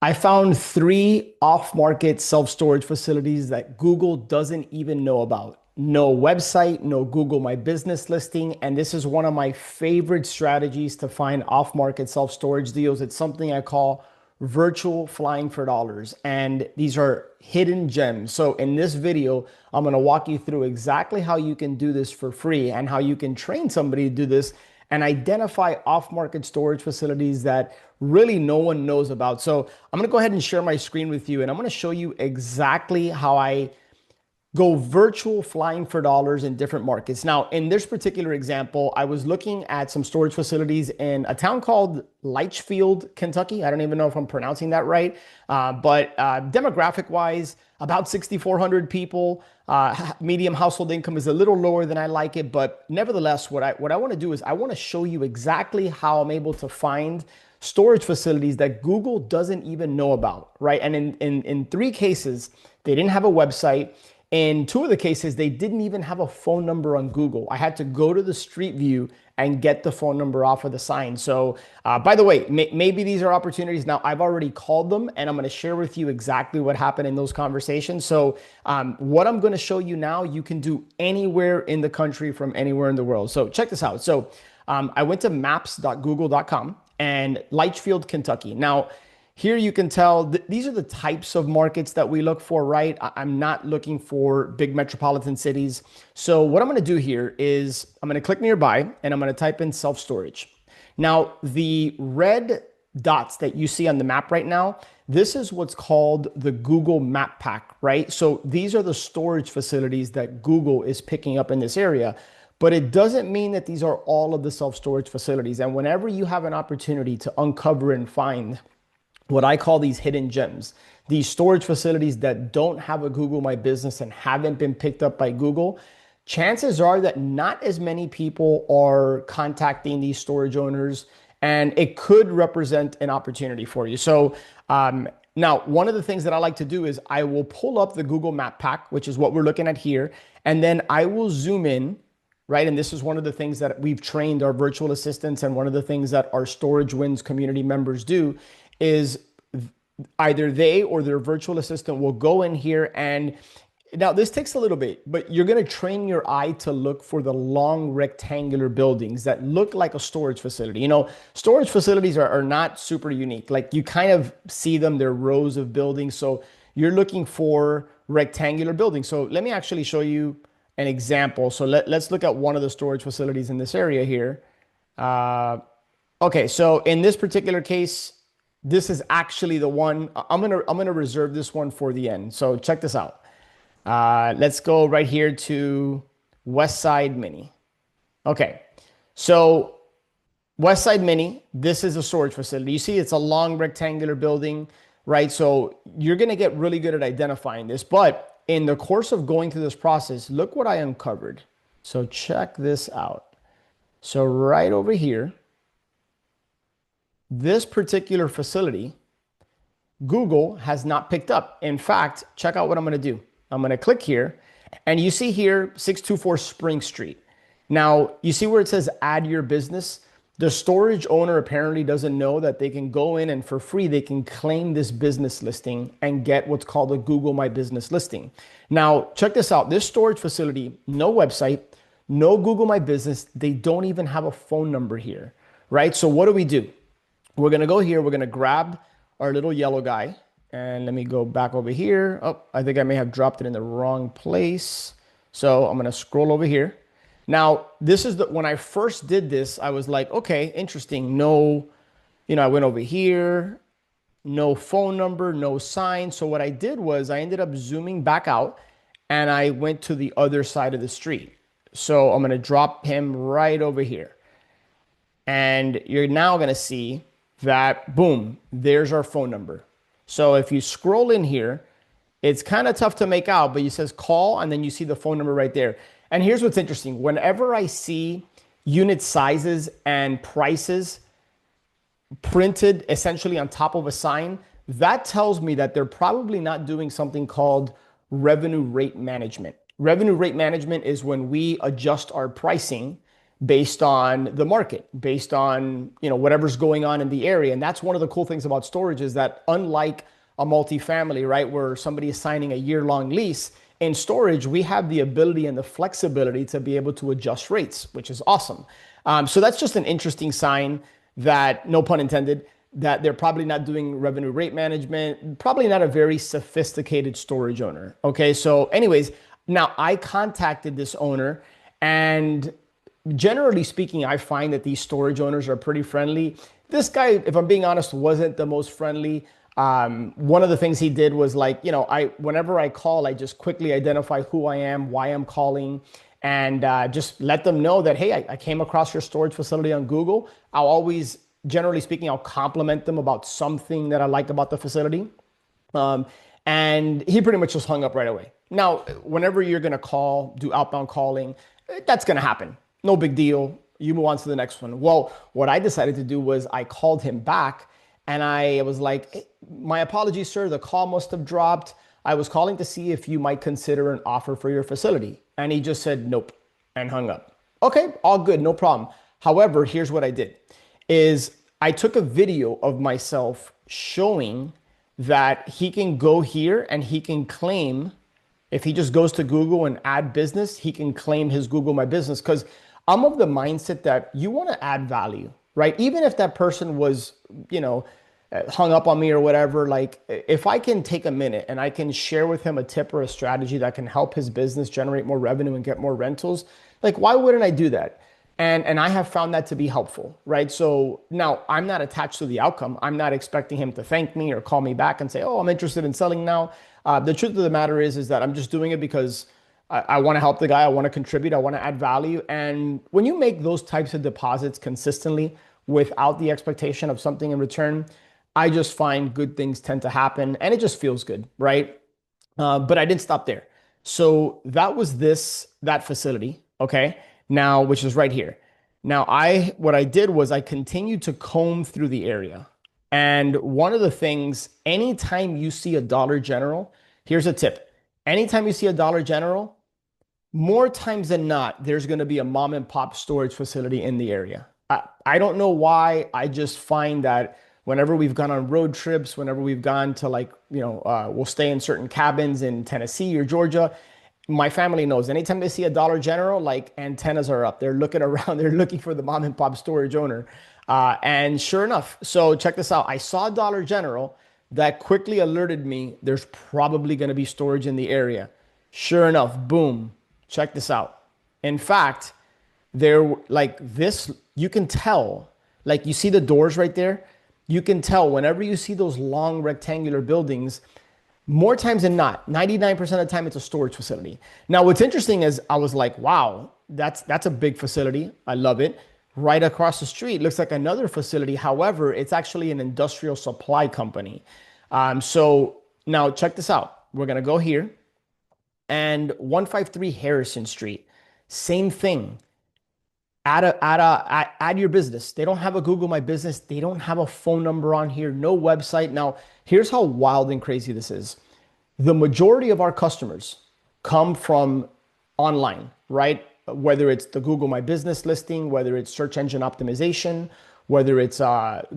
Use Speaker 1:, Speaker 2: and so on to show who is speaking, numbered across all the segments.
Speaker 1: I found three off-market self-storage facilities that Google doesn't even know about. No website, no Google My Business listing. And this is one of my favorite strategies to find off-market self-storage deals. It's something I call virtual flying for dollars. And these are hidden gems. So in this video, I'm going to walk you through exactly how you can do this for free and how you can train somebody to do this and identify off-market storage facilities that really no one knows about. So I'm going to go ahead and share my screen with you, and I'm going to show you exactly how I go virtual flying for dollars in different markets. Now, in this particular example, I was looking at some storage facilities in a town called Litchfield, Kentucky. I don't even know if I'm pronouncing that right, but demographic wise, about 6,400 people. Medium household income is a little lower than I like it, but nevertheless, what I want to do is I want to show you exactly how I'm able to find storage facilities that Google doesn't even know about, right? And in three cases, they didn't have a website. In two of the cases, they didn't even have a phone number on Google. I had to go to the street view and get the phone number off of the sign. So, by the way, maybe these are opportunities. Now, I've already called them, and I'm going to share with you exactly what happened in those conversations. So, what I'm going to show you now, you can do anywhere in the country from anywhere in the world. So, check this out. So, I went to maps.google.com and Litchfield, Kentucky. Now, here you can tell these are the types of markets that we look for, right? I'm not looking for big metropolitan cities. So what I'm going to do here is I'm going to click nearby and I'm going to type in self-storage. Now, the red dots that you see on the map right now, this is what's called the Google Map Pack, right? So these are the storage facilities that Google is picking up in this area. But it doesn't mean that these are all of the self-storage facilities. And whenever you have an opportunity to uncover and find what I call these hidden gems, these storage facilities that don't have a Google My Business and haven't been picked up by Google, chances are that not as many people are contacting these storage owners, and it could represent an opportunity for you. So now, one of the things that I like to do is I will pull up the Google Map Pack, which is what we're looking at here, and then I will zoom in, right? And this is one of the things that we've trained our virtual assistants, and one of the things that our Storage Wins community members do is either they or their virtual assistant will go in here, and now this takes a little bit, but you're going to train your eye to look for the long rectangular buildings that look like a storage facility. You know, storage facilities are not super unique. Like, you kind of see them, they're rows of buildings. So you're looking for rectangular buildings. So let me actually show you an example. So let's look at one of the storage facilities in this area here. Okay, so in this particular case, this is actually the one. I'm gonna reserve this one for the end. So check this out. Let's go right here to West Side Mini. Okay, so West Side Mini, this is a storage facility. You see, it's a long rectangular building, right? So you're gonna get really good at identifying this. But in the course of going through this process, look what I uncovered. So check this out. So right over here, this particular facility, Google has not picked up. In fact, check out what I'm going to do. I'm going to click here, and you see here 624 Spring Street. Now, you see where it says add your business? The storage owner apparently doesn't know that they can go in and for free, they can claim this business listing and get what's called a Google My Business listing. Now, check this out. This storage facility, no website, no Google My Business. They don't even have a phone number here, right? So what do? We're going to go here. We're going to grab our little yellow guy. And let me go back over here. Oh, I think I may have dropped it in the wrong place. So I'm going to scroll over here. Now, this is when I first did this, I was like, okay, interesting. No, I went over here, no phone number, no sign. So what I did was I ended up zooming back out and I went to the other side of the street. So I'm going to drop him right over here. And you're now going to see that, boom, there's our phone number. So if you scroll in here, it's kind of tough to make out, but it says call, and then you see the phone number right there. And here's what's interesting. Whenever I see unit sizes and prices printed essentially on top of a sign, that tells me that they're probably not doing something called revenue rate management. Revenue rate management is when we adjust our pricing based on the market, based on, whatever's going on in the area. And that's one of the cool things about storage is that unlike a multifamily, right, where somebody is signing a year-long lease, in storage, we have the ability and the flexibility to be able to adjust rates, which is awesome. So that's just an interesting sign that, no pun intended, that they're probably not doing revenue rate management, probably not a very sophisticated storage owner. Okay, so anyways, now I contacted this owner, and generally speaking, I find that these storage owners are pretty friendly. This guy, if I'm being honest, wasn't the most friendly. One of the things he did was like, I whenever I call, I just quickly identify who I am, why I'm calling, and just let them know that, hey, I came across your storage facility on Google. I'll always, generally speaking, I'll compliment them about something that I like about the facility. Um, and he pretty much just hung up right away. Now, whenever you're going to call, do outbound calling, that's going to happen. No big deal. You move on to the next one. Well, what I decided to do was I called him back and I was like, "Hey, my apologies, sir. The call must have dropped. I was calling to see if you might consider an offer for your facility." And he just said, nope, and hung up. Okay, all good, no problem. However, here's what I did is I took a video of myself showing that he can go here and he can claim, if he just goes to Google and add business, he can claim his Google My Business. Because I'm of the mindset that you want to add value, right? Even if that person was, hung up on me or whatever, like if I can take a minute and I can share with him a tip or a strategy that can help his business generate more revenue and get more rentals, like why wouldn't I do that? And I have found that to be helpful, right? So now I'm not attached to the outcome. I'm not expecting him to thank me or call me back and say, "Oh, I'm interested in selling now." The truth of the matter is that I'm just doing it because I want to help the guy. I want to contribute. I want to add value. And when you make those types of deposits consistently without the expectation of something in return, I just find good things tend to happen, and it just feels good, right? But I didn't stop there. So that was that facility, okay? Now, which is right here. Now, what I did was I continued to comb through the area. And one of the things, anytime you see a Dollar General, here's a tip. Anytime you see a Dollar General, more times than not, there's going to be a mom and pop storage facility in the area. I don't know why. I just find that whenever we've gone on road trips, whenever we've gone to like, we'll stay in certain cabins in Tennessee or Georgia. My family knows anytime they see a Dollar General, like antennas are up. They're looking around, they're looking for the mom and pop storage owner. And sure enough, so check this out. I saw Dollar General that quickly alerted me there's probably going to be storage in the area. Sure enough, boom, check this out. In fact, there like this, you can tell, like you see the doors right there. You can tell whenever you see those long rectangular buildings, more times than not, 99% of the time, it's a storage facility. Now, what's interesting is I was like, wow, that's a big facility. I love it. Right across the street looks like another facility. However, it's actually an industrial supply company. So now check this out. We're going to go here and 153 Harrison Street. Same thing. Add your business. They don't have a Google My Business. They don't have a phone number on here, no website. Now, here's how wild and crazy this is. The majority of our customers come from online, right? Whether it's the Google My Business listing, whether it's search engine optimization, whether it's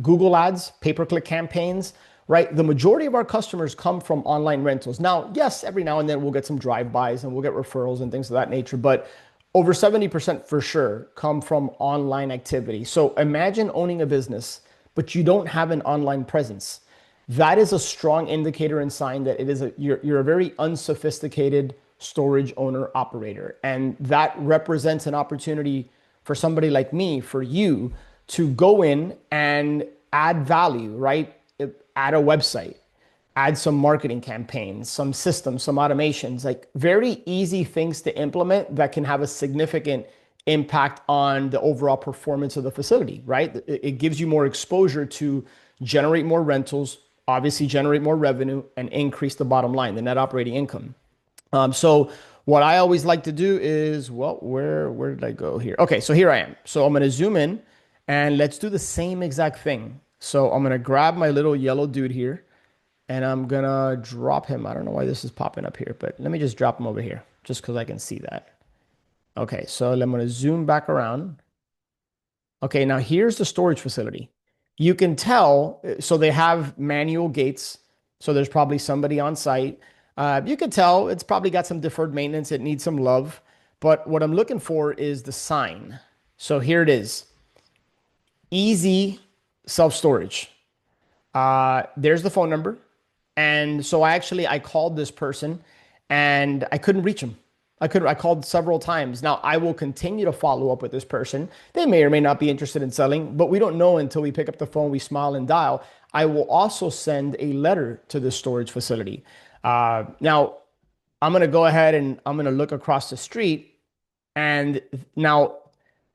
Speaker 1: Google ads, pay-per-click campaigns, right? The majority of our customers come from online rentals. Now, yes, every now and then we'll get some drive-bys and we'll get referrals and things of that nature, but over 70% for sure come from online activity. So imagine owning a business, but you don't have an online presence. That is a strong indicator and sign that you're a very unsophisticated storage owner operator. And that represents an opportunity for somebody like me, for you to go in and add value, right? Add a website, add some marketing campaigns, some systems, some automations, like very easy things to implement that can have a significant impact on the overall performance of the facility, right? It gives you more exposure to generate more rentals, obviously generate more revenue and increase the bottom line, the net operating income. So what I always like to do is, well, where did I go here? Okay, so here I am. So I'm going to zoom in and let's do the same exact thing. So I'm going to grab my little yellow dude here and I'm going to drop him. I don't know why this is popping up here, but let me just drop him over here just because I can see that. Okay, so I'm going to zoom back around Okay, now here's the storage facility. You can tell, so they have manual gates. So there's probably somebody on site. You can tell it's probably got some deferred maintenance. It needs some love. But what I'm looking for is the sign. So here it is, easy self storage. There's the phone number. And so I called this person and I couldn't reach him. I called several times. Now I will continue to follow up with this person. They may or may not be interested in selling, but we don't know until we pick up the phone, we smile and dial. I will also send a letter to the storage facility. Now I'm going to go ahead and I'm going to look across the street. And now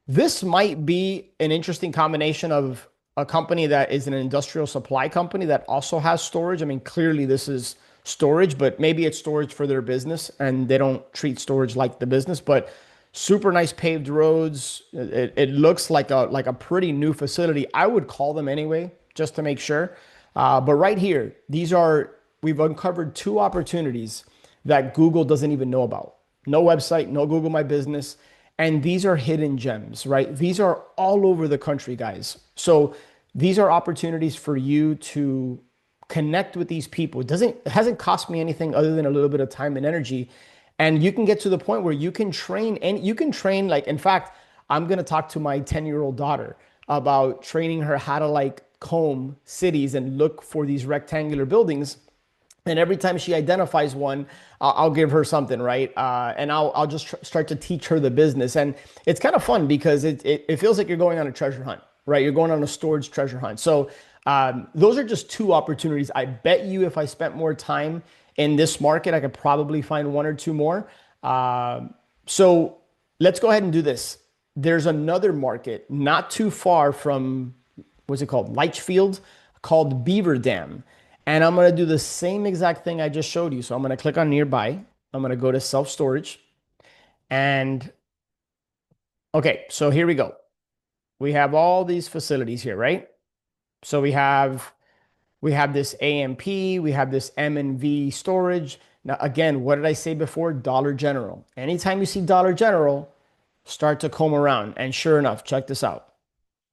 Speaker 1: this might be an interesting combination of a company that is an industrial supply company that also has storage. I mean, clearly this is storage, but maybe it's storage for their business and they don't treat storage like the business, but super nice paved roads. It looks like a pretty new facility. I would call them anyway, just to make sure. But right here, we've uncovered two opportunities that Google doesn't even know about. No website, no Google My Business. And these are hidden gems, right? These are all over the country, guys. So these are opportunities for you to connect with these people. It hasn't cost me anything other than a little bit of time and energy. And you can get to the point where you can train and you can train like, in fact, I'm going to talk to my 10-year-old daughter about training her how to like comb cities and look for these rectangular buildings. And every time she identifies one, I'll give her something, right? And I'll just start to teach her the business. And it's kind of fun because it feels like you're going on a treasure hunt, right? You're going on a storage treasure hunt. So those are just two opportunities. I bet you if I spent more time in this market, I could probably find one or two more. So let's go ahead and do this. There's another market not too far from, what's it called? Litchfield, called Beaver Dam. And I'm going to do the same exact thing I just showed you. So I'm going to click on nearby. I'm going to go to self storage. And okay, so here we go. We have all these facilities here, right? So we have this AMP, we have this M&V storage. Now, again, what did I say before? Dollar General. Anytime you see Dollar General, start to comb around. And sure enough, check this out.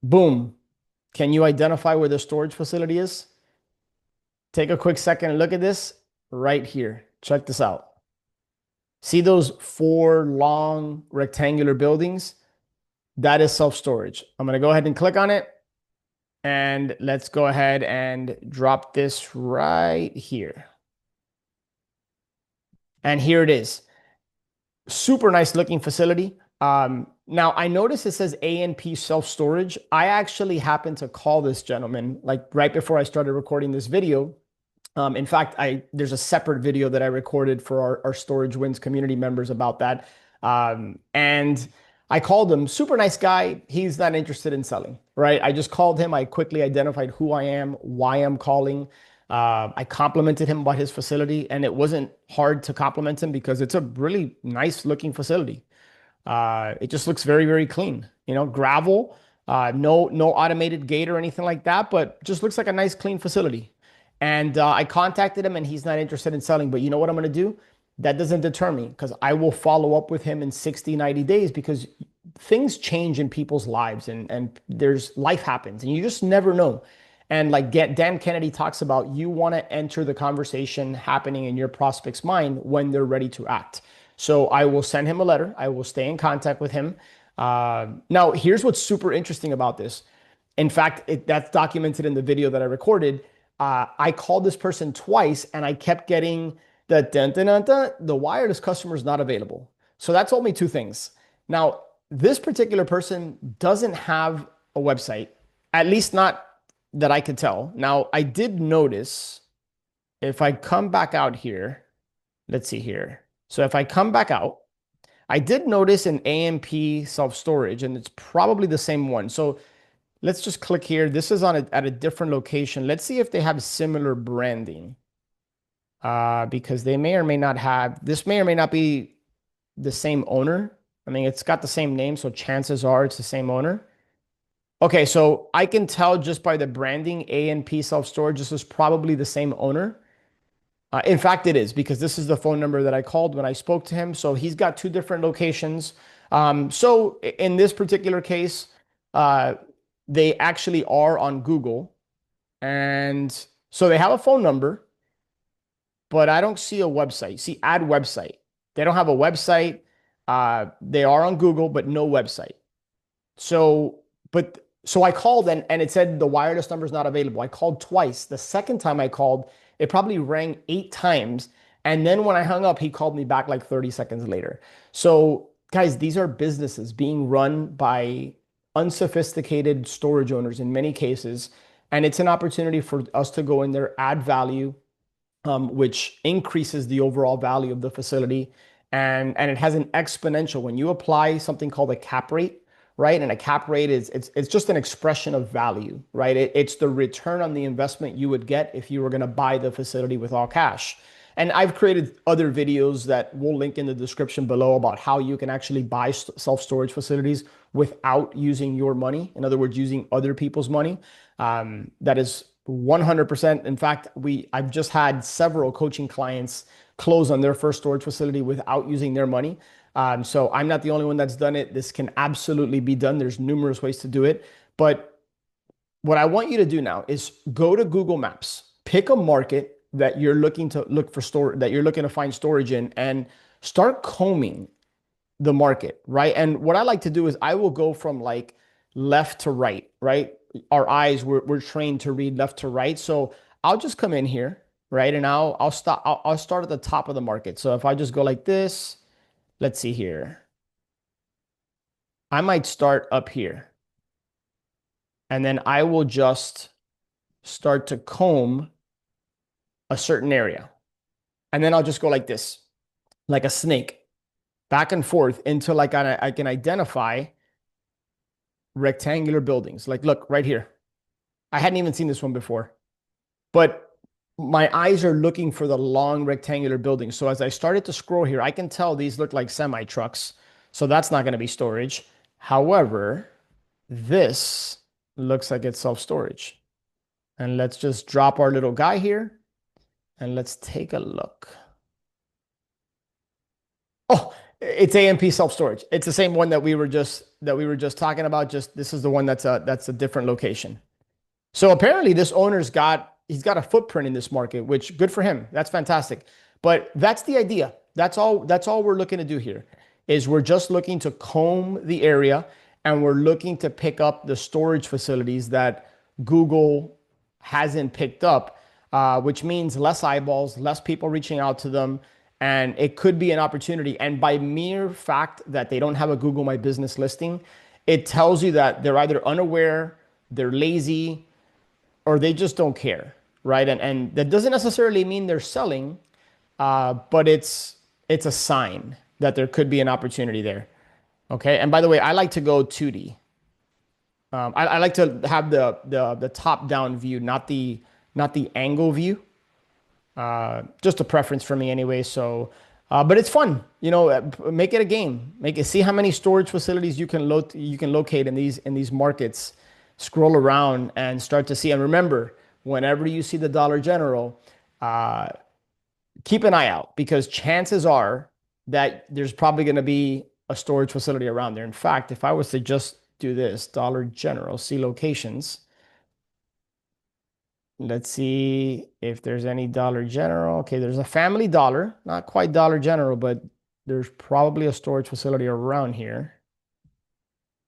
Speaker 1: Boom. Can you identify where the storage facility is? Take a quick second and look at this right here. Check this out. See those four long rectangular buildings? That is self-storage. I'm going to go ahead and click on it. And let's go ahead and drop this right here. And here it is. Super nice looking facility. Now I notice it says A&P self-storage. I actually happened to call this gentleman like right before I started recording this video. In fact, there's a separate video that I recorded for our Storage Wins community members about that. And I called him, super nice guy. He's not interested in selling, right? I just called him. I quickly identified who I am, why I'm calling. I complimented him about his facility, and it wasn't hard to compliment him because it's a really nice looking facility. It just looks very, very clean. You know, gravel, no automated gate or anything like that, but just looks like a nice, clean facility. And I contacted him, and he's not interested in selling. But you know what I'm going to do? That doesn't deter me because I will follow up with him in 60, 90 days because things change in people's lives and there's life happens and you just never know. And like Dan Kennedy talks about, you want to enter the conversation happening in your prospect's mind when they're ready to act. So I will send him a letter. I will stay in contact with him. Now, here's what's super interesting about this. In fact, that's documented in the video that I recorded. I called this person twice and I kept getting the dun, dun, dun, dun, the wireless customer is not available. So that told me two things. Now, this particular person doesn't have a website, at least not that I could tell. Now, I did notice if I come back out here, let's see here. So if I come back out, I did notice an AMP self-storage, and it's probably the same one. So let's just click here. This is at a different location. Let's see if they have similar branding. Because they may or may not have, this may or may not be the same owner. I mean, it's got the same name, so chances are it's the same owner. Okay, so I can tell just by the branding, A&P Self-Storage, this is probably the same owner. In fact, it is because this is the phone number that I called when I spoke to him. So he's got two different locations. So in this particular case, they actually are on Google. And so they have a phone number, but I don't see a website. See, add website. They don't have a website. They are on Google, but no website. So I called and it said the wireless number is not available. I called twice. The second time I called, it probably rang 8 times. And then when I hung up, he called me back like 30 seconds later. So, guys, these are businesses being run by unsophisticated storage owners in many cases. And it's an opportunity for us to go in there, add value, which increases the overall value of the facility. And it has an exponential when you apply something called a cap rate, right? And a cap rate is it's just an expression of value, right? It's the return on the investment you would get if you were going to buy the facility with all cash. And I've created other videos that we'll link in the description below about how you can actually buy self-storage facilities without using your money. In other words, using other people's money. That is 100%. In fact, I've just had several coaching clients close on their first storage facility without using their money. So I'm not the only one that's done it. This can absolutely be done. There's numerous ways to do it. But what I want you to do now is go to Google Maps, pick a market that you're looking to look for that you're looking to find storage in, and start combing the market, right? And what I like to do is I will go from like left to right, right? Our eyes, we're trained to read left to right. So I'll just come in here, right? And I'll start at the top of the market. So if I just go like this, let's see here. I might start up here. And then I will just start to comb a certain area. And then I'll just go like this, like a snake, back and forth until I can identify rectangular buildings. Like, look right here. I hadn't even seen this one before, but my eyes are looking for the long rectangular buildings. So as I started to scroll here, I can tell these look like semi trucks. So that's not going to be storage. However, this looks like it's self-storage. And let's just drop our little guy here and let's take a look. Oh, it's AMP self-storage. It's the same one that we were just talking about. Just this is the one that's a different location. So apparently this he's got a footprint in this market, which good for him. That's fantastic. But that's the idea. That's all we're looking to do here is we're just looking to comb the area and we're looking to pick up the storage facilities that Google hasn't picked up, which means less eyeballs, less people reaching out to them, and it could be an opportunity. And by mere fact that they don't have a Google My Business listing, it tells you that they're either unaware, they're lazy, or they just don't care, right? And that doesn't necessarily mean they're selling, but it's a sign that there could be an opportunity there. Okay. And by the way, I like to go 2D. I like to have the top down view, not the angle view. Just a preference for me anyway. So, but it's fun, make it a game. See how many storage facilities you can locate in these markets. Scroll around and start to see. And remember, whenever you see the Dollar General, keep an eye out because chances are that there's probably going to be a storage facility around there. In fact, if I was to just do this, Dollar General, see locations. Let's see if there's any Dollar General. Okay, there's a Family Dollar, not quite Dollar General, but there's probably a storage facility around here.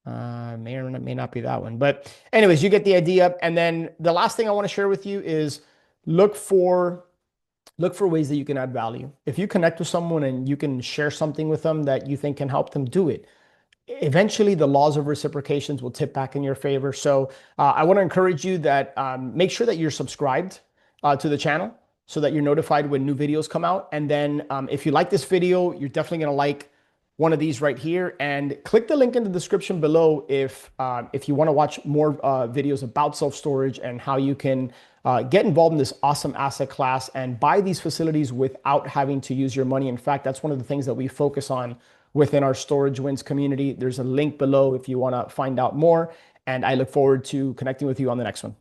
Speaker 1: May not be that one, but anyways, you get the idea. And then the last thing I want to share with you is look for ways that you can add value. If you connect with someone and you can share something with them that you think can help them, do it. Eventually the laws of reciprocations will tip back in your favor. So I want to encourage you that make sure that you're subscribed to the channel so that you're notified when new videos come out. And then if you like this video, you're definitely going to like one of these right here, and click the link in the description below if you want to watch more videos about self-storage and how you can get involved in this awesome asset class and buy these facilities without having to use your money. In fact, that's one of the things that we focus on within our Storage Wins community. There's a link below if you want to find out more, and I look forward to connecting with you on the next one.